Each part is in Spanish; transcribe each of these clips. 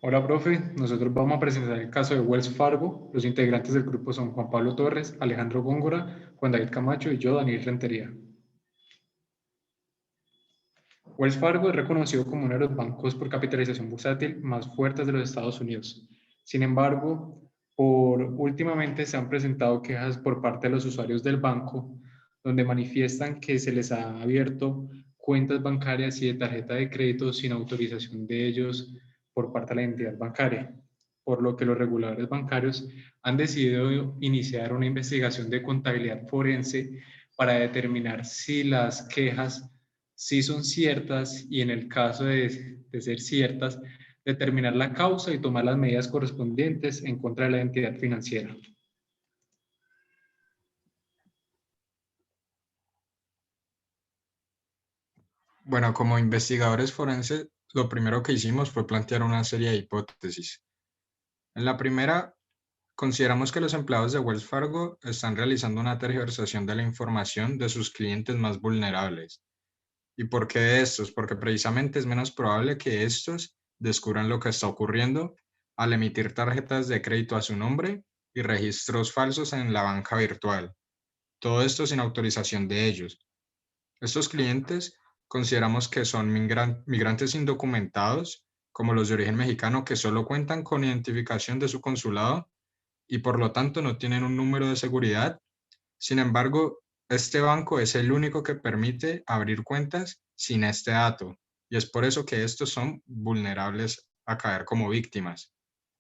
Hola, profe. Nosotros vamos a presentar el caso de Wells Fargo. Los integrantes del grupo son Juan Pablo Torres, Alejandro Góngora, Juan David Camacho y yo, Daniel Rentería. Wells Fargo es reconocido como uno de los bancos por capitalización bursátil más fuertes de los Estados Unidos. Sin embargo, últimamente se han presentado quejas por parte de los usuarios del banco, donde manifiestan que se les ha abierto cuentas bancarias y de tarjeta de crédito sin autorización de ellos por parte de la entidad bancaria, por lo que los reguladores bancarios han decidido iniciar una investigación de contabilidad forense para determinar si las quejas sí son ciertas y en el caso de ser ciertas, determinar la causa y tomar las medidas correspondientes en contra de la entidad financiera. Bueno, como investigadores forenses, lo primero que hicimos fue plantear una serie de hipótesis. En la primera, consideramos que los empleados de Wells Fargo están realizando una tergiversación de la información de sus clientes más vulnerables. ¿Y por qué estos? Porque precisamente es menos probable que estos descubran lo que está ocurriendo al emitir tarjetas de crédito a su nombre y registros falsos en la banca virtual. Todo esto sin autorización de ellos. Estos clientes consideramos que son migrantes indocumentados, como los de origen mexicano, que solo cuentan con identificación de su consulado y por lo tanto no tienen un número de seguridad. Sin embargo, este banco es el único que permite abrir cuentas sin este dato y es por eso que estos son vulnerables a caer como víctimas.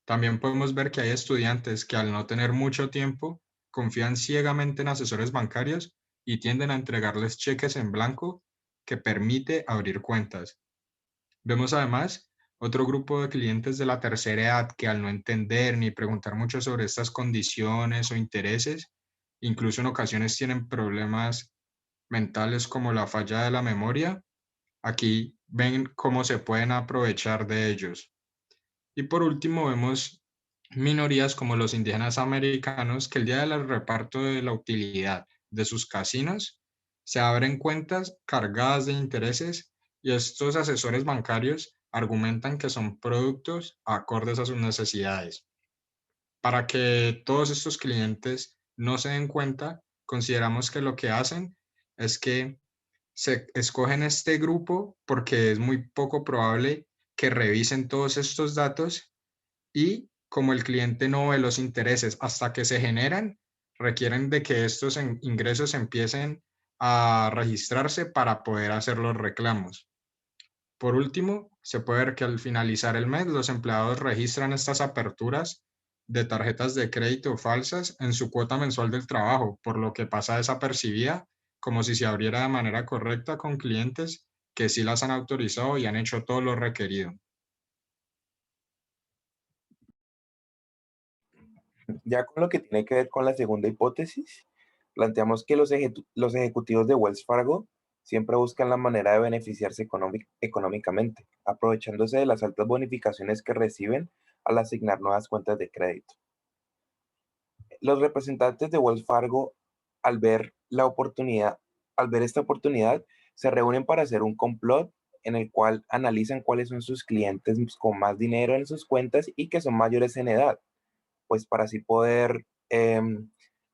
También podemos ver que hay estudiantes que al no tener mucho tiempo confían ciegamente en asesores bancarios y tienden a entregarles cheques en blanco que permite abrir cuentas. Vemos además otro grupo de clientes de la tercera edad que al no entender ni preguntar mucho sobre estas condiciones o intereses, incluso en ocasiones tienen problemas mentales como la falla de la memoria, aquí ven cómo se pueden aprovechar de ellos. Y por último, vemos minorías como los indígenas americanos que el día del reparto de la utilidad de sus casinos se abren cuentas cargadas de intereses y estos asesores bancarios argumentan que son productos acordes a sus necesidades. Para que todos estos clientes no se den cuenta, consideramos que lo que hacen es que se escogen este grupo porque es muy poco probable que revisen todos estos datos y como el cliente no ve los intereses hasta que se generan, requieren de que estos ingresos empiecen a registrarse para poder hacer los reclamos. Por último, se puede ver que al finalizar el mes, los empleados registran estas aperturas de tarjetas de crédito falsas en su cuota mensual del trabajo, por lo que pasa desapercibida como si se abriera de manera correcta con clientes que sí las han autorizado y han hecho todo lo requerido. Ya con lo que tiene que ver con la segunda hipótesis, planteamos que los ejecutivos de Wells Fargo siempre buscan la manera de beneficiarse económicamente, aprovechándose de las altas bonificaciones que reciben al asignar nuevas cuentas de crédito. Los representantes de Wells Fargo, al ver la oportunidad, al ver esta oportunidad, se reúnen para hacer un complot en el cual analizan cuáles son sus clientes con más dinero en sus cuentas y que son mayores en edad, pues para así poder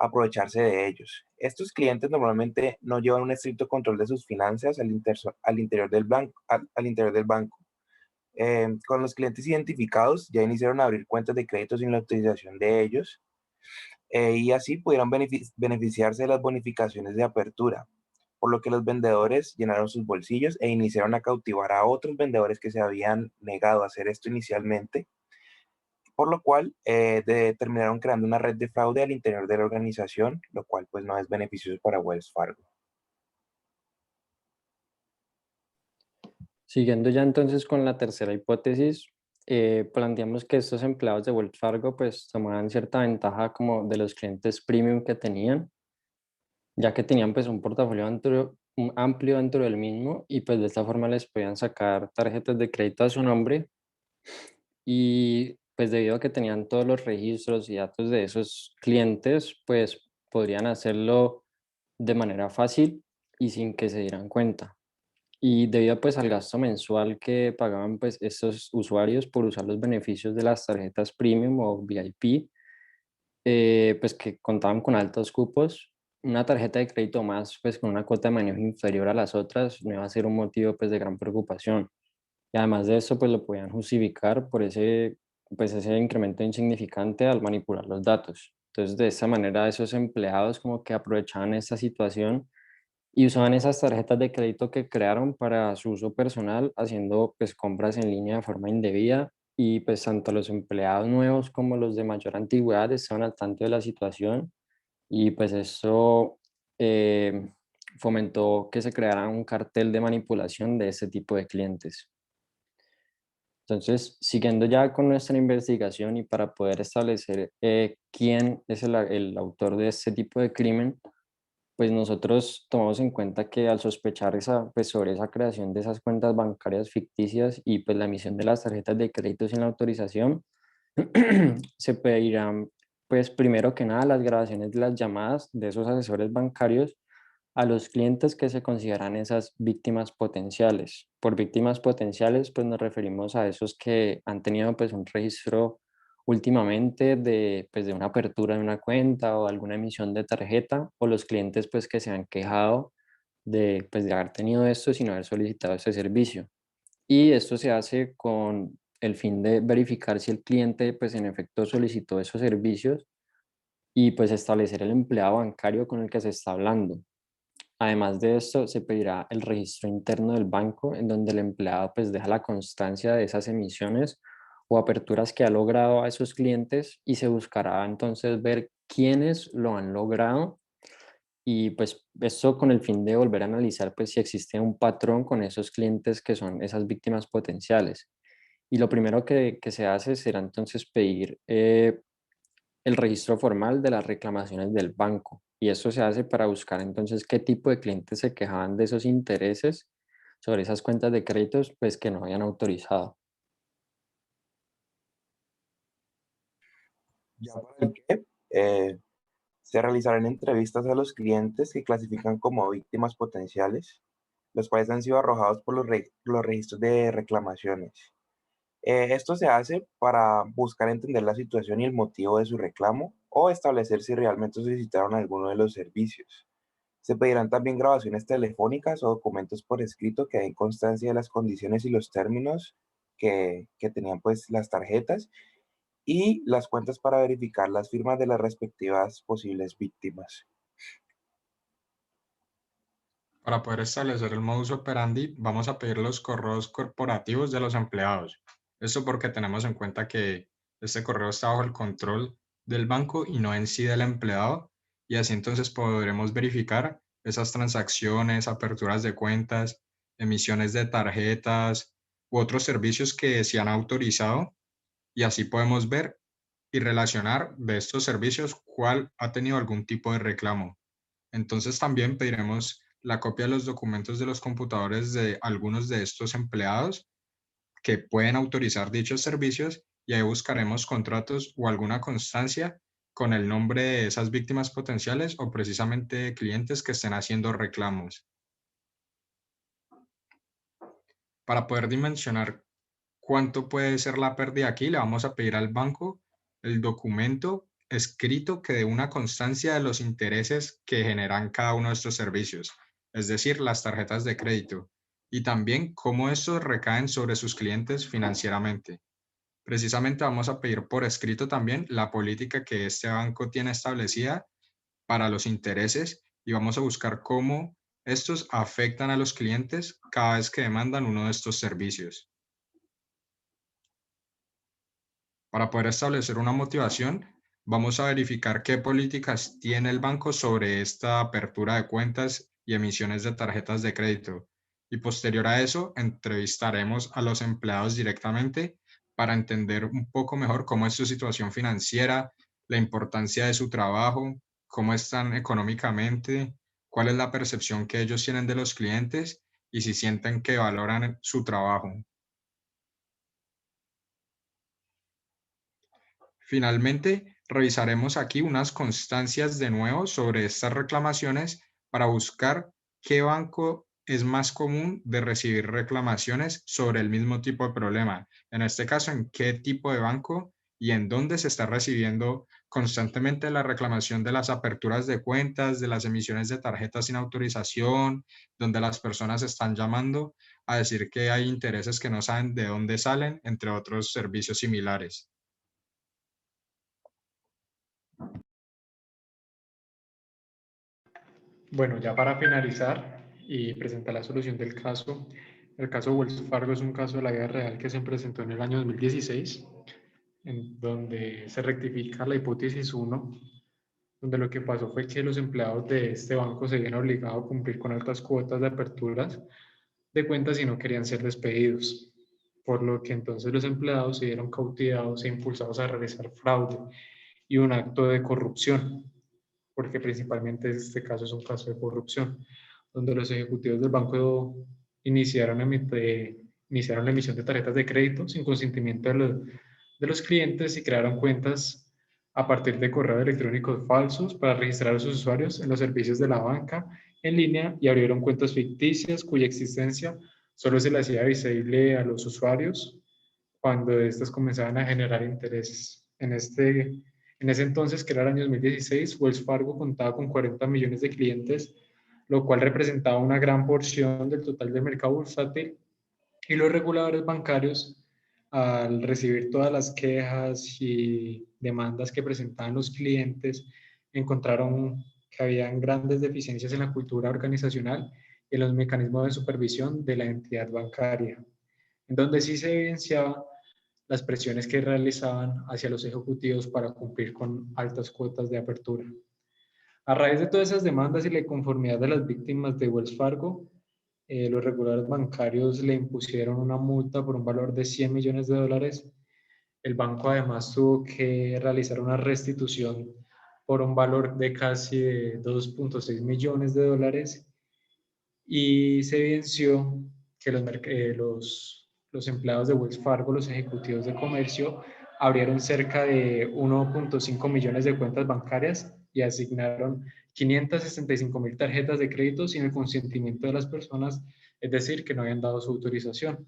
aprovecharse de ellos. Estos clientes normalmente no llevan un estricto control de sus finanzas al interior del banco. Al interior del banco. Con los clientes identificados ya iniciaron a abrir cuentas de crédito sin la autorización de ellos y así pudieron beneficiarse de las bonificaciones de apertura, por lo que los vendedores llenaron sus bolsillos e iniciaron a cautivar a otros vendedores que se habían negado a hacer esto inicialmente, por lo cual terminaron creando una red de fraude al interior de la organización, lo cual pues no es beneficioso para Wells Fargo. Siguiendo ya entonces con la tercera hipótesis, planteamos que estos empleados de Wells Fargo pues tomaban cierta ventaja como de los clientes premium que tenían, ya que tenían pues un portafolio amplio dentro del mismo y pues de esta forma les podían sacar tarjetas de crédito a su nombre y pues debido a que tenían todos los registros y datos de esos clientes pues podrían hacerlo de manera fácil y sin que se dieran cuenta. Y debido pues al gasto mensual que pagaban pues estos usuarios por usar los beneficios de las tarjetas Premium o VIP, pues que contaban con altos cupos, una tarjeta de crédito más pues con una cuota de manejo inferior a las otras no iba a ser un motivo pues de gran preocupación. Y además de eso pues lo podían justificar por ese incremento insignificante al manipular los datos. Entonces de esa manera esos empleados como que aprovechaban esta situación y usaban esas tarjetas de crédito que crearon para su uso personal, haciendo pues compras en línea de forma indebida y pues tanto los empleados nuevos como los de mayor antigüedad estaban al tanto de la situación y pues eso fomentó que se creara un cartel de manipulación de este tipo de clientes. Entonces, siguiendo ya con nuestra investigación y para poder establecer quién es el autor de este tipo de crimen, pues nosotros tomamos en cuenta que al sospechar pues sobre esa creación de esas cuentas bancarias ficticias y pues la emisión de las tarjetas de crédito sin la autorización, se pedirán pues primero que nada las grabaciones de las llamadas de esos asesores bancarios a los clientes que se consideran esas víctimas potenciales. Por víctimas potenciales pues nos referimos a esos que han tenido pues un registro últimamente pues, de una apertura de una cuenta o alguna emisión de tarjeta, o los clientes pues que se han quejado pues, de haber tenido esto sin haber solicitado ese servicio. Y esto se hace con el fin de verificar si el cliente pues en efecto solicitó esos servicios y pues establecer el empleado bancario con el que se está hablando. Además de esto, se pedirá el registro interno del banco en donde el empleado pues deja la constancia de esas emisiones o aperturas que ha logrado a esos clientes y se buscará entonces ver quiénes lo han logrado y pues esto con el fin de volver a analizar pues si existe un patrón con esos clientes que son esas víctimas potenciales. Y lo primero que se hace será entonces pedir el registro formal de las reclamaciones del banco. Y eso se hace para buscar entonces qué tipo de clientes se quejaban de esos intereses sobre esas cuentas de créditos pues que no habían autorizado. Ya para el qué, se realizarán entrevistas a los clientes que clasifican como víctimas potenciales, los cuales han sido arrojados por los registros de reclamaciones. Esto se hace para buscar entender la situación y el motivo de su reclamo o establecer si realmente solicitaron alguno de los servicios. Se pedirán también grabaciones telefónicas o documentos por escrito que den constancia de las condiciones y los términos que tenían pues las tarjetas y las cuentas para verificar las firmas de las respectivas posibles víctimas. Para poder establecer el modus operandi, vamos a pedir los correos corporativos de los empleados. Esto porque tenemos en cuenta que este correo está bajo el control del banco y no en sí del empleado, y así entonces podremos verificar esas transacciones, aperturas de cuentas, emisiones de tarjetas u otros servicios que se han autorizado, y así podemos ver y relacionar de estos servicios cuál ha tenido algún tipo de reclamo. Entonces también pediremos la copia de los documentos de los computadores de algunos de estos empleados que pueden autorizar dichos servicios, y ahí buscaremos contratos o alguna constancia con el nombre de esas víctimas potenciales o precisamente clientes que estén haciendo reclamos. Para poder dimensionar cuánto puede ser la pérdida aquí, le vamos a pedir al banco el documento escrito que dé una constancia de los intereses que generan cada uno de estos servicios, es decir, las tarjetas de crédito, y también cómo estos recaen sobre sus clientes financieramente. Precisamente vamos a pedir por escrito también la política que este banco tiene establecida para los intereses, y vamos a buscar cómo estos afectan a los clientes cada vez que demandan uno de estos servicios. Para poder establecer una motivación, vamos a verificar qué políticas tiene el banco sobre esta apertura de cuentas y emisiones de tarjetas de crédito. Y posterior a eso, entrevistaremos a los empleados directamente para entender un poco mejor cómo es su situación financiera, la importancia de su trabajo, cómo están económicamente, cuál es la percepción que ellos tienen de los clientes y si sienten que valoran su trabajo. Finalmente, revisaremos aquí unas constancias de nuevo sobre estas reclamaciones para buscar qué banco es más común de recibir reclamaciones sobre el mismo tipo de problema. En este caso, en qué tipo de banco y en dónde se está recibiendo constantemente la reclamación de las aperturas de cuentas, de las emisiones de tarjetas sin autorización, donde las personas están llamando a decir que hay intereses que no saben de dónde salen, entre otros servicios similares. Bueno, ya para finalizar y presentar la solución del caso, el caso Wells Fargo es un caso de la vida real que se presentó en el año 2016, en donde se rectifica la hipótesis 1, donde lo que pasó fue que los empleados de este banco se vieron obligados a cumplir con altas cuotas de aperturas de cuentas y no querían ser despedidos, por lo que entonces los empleados se vieron cautivados e impulsados a realizar fraude y un acto de corrupción, porque principalmente este caso es un caso de corrupción, donde los ejecutivos del banco iniciaron la emisión de tarjetas de crédito sin consentimiento de los clientes y crearon cuentas a partir de correos electrónicos falsos para registrar a sus usuarios en los servicios de la banca en línea y abrieron cuentas ficticias cuya existencia solo se le hacía visible a los usuarios cuando estos comenzaban a generar intereses. En ese entonces, que era el año 2016, Wells Fargo contaba con 40 millones de clientes, lo cual representaba una gran porción del total del mercado bursátil, y los reguladores bancarios, al recibir todas las quejas y demandas que presentaban los clientes, encontraron que habían grandes deficiencias en la cultura organizacional y en los mecanismos de supervisión de la entidad bancaria, en donde sí se evidenciaba las presiones que realizaban hacia los ejecutivos para cumplir con altas cuotas de apertura. A raíz de todas esas demandas y la inconformidad de las víctimas de Wells Fargo, los reguladores bancarios le impusieron una multa por un valor de $100 millones. El banco además tuvo que realizar una restitución por un valor de casi $2.6 millones, y se evidenció que los empleados de Wells Fargo, los ejecutivos de comercio, abrieron cerca de 1.5 millones de cuentas bancarias y asignaron 565,000 tarjetas de crédito sin el consentimiento de las personas, es decir, que no habían dado su autorización.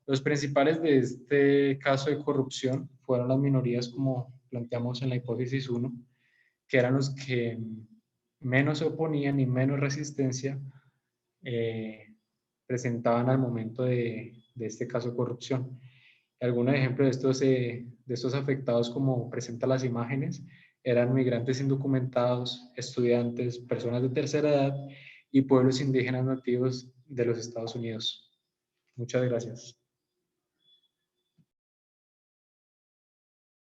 Los principales de este caso de corrupción fueron las minorías, como planteamos en la hipótesis 1, que eran los que menos se oponían y menos resistencia presentaban al momento de este caso de corrupción. Algunos ejemplos de estos afectados, como presenta las imágenes, eran migrantes indocumentados, estudiantes, personas de tercera edad y pueblos indígenas nativos de los Estados Unidos. Muchas gracias.